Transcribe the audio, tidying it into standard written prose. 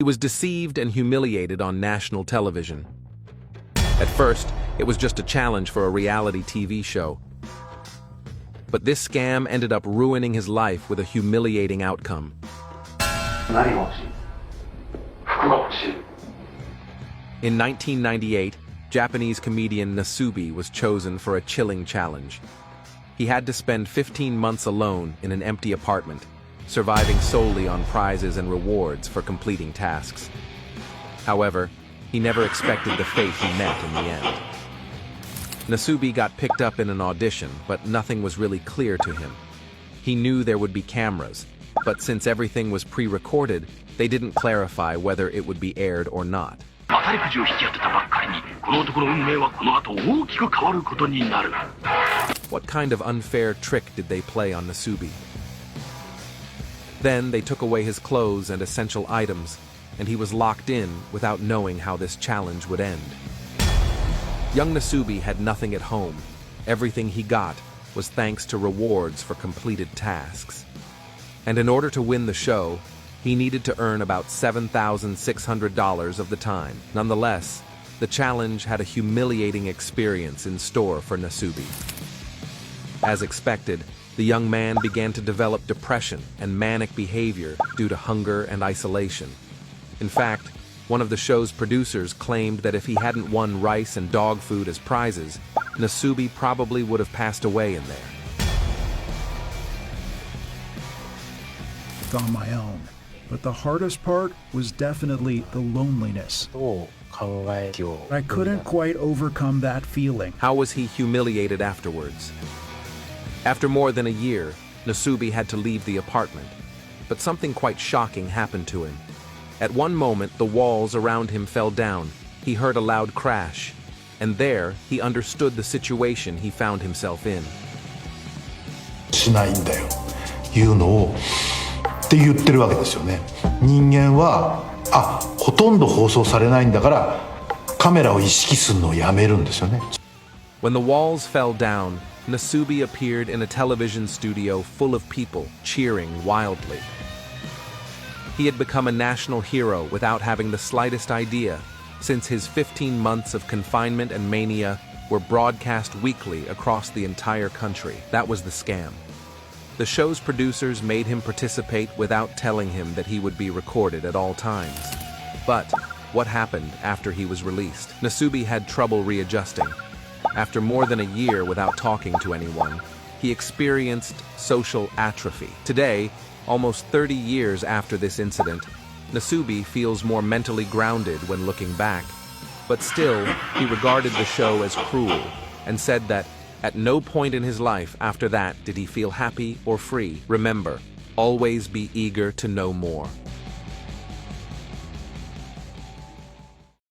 He was deceived and humiliated on national television. At first, it was just a challenge for a reality TV show. But this scam ended up ruining his life with a humiliating outcome. In 1998, Japanese comedian Nasubi was chosen for a chilling challenge. He had to spend 15 months alone in an empty apartment, surviving solely on prizes and rewards for completing tasks. However, he never expected the fate he met in the end. Nasubi got picked up in an audition, but nothing was really clear to him. He knew there would be cameras, but since everything was pre-recorded, they didn't clarify whether it would be aired or not. What kind of unfair trick did they play on Nasubi? Then they took away his clothes and essential items, and he was locked in without knowing how this challenge would end. Young Nasubi had nothing at home. Everything he got was thanks to rewards for completed tasks. And in order to win the show, he needed to earn about $7,600 of the time. Nonetheless, the challenge had a humiliating experience in store for Nasubi. As expected, the young man began to develop depression and manic behavior due to hunger and isolation. In fact, one of the show's producers claimed that if he hadn't won rice and dog food as prizes, Nasubi probably would have passed away in there. On my own. But the hardest part was definitely the loneliness. I couldn't quite overcome that feeling. How was he humiliated afterwards? After more than a year, Nasubi had to leave the apartment. But something quite shocking happened to him. At one moment, the walls around him fell down. He heard a loud crash. And there, he understood the situation he found himself in. しないんだよ。いうのをって言ってるわけですよね。人間はほとんど放送されないんだからカメラを意識するのをやめるんですよね。When the walls fell down, Nasubi appeared in a television studio full of people cheering wildly. He had become a national hero without having the slightest idea, since his 15 months of confinement and mania were broadcast weekly across the entire country. That was the scam. The show's producers made him participate without telling him that he would be recorded at all times. But what happened after he was released? Nasubi had trouble readjusting. After more than a year without talking to anyone, he experienced social atrophy. Today, almost 30 years after this incident, Nasubi feels more mentally grounded when looking back. But still, he regarded the show as cruel and said that at no point in his life after that did he feel happy or free. Remember, always be eager to know more.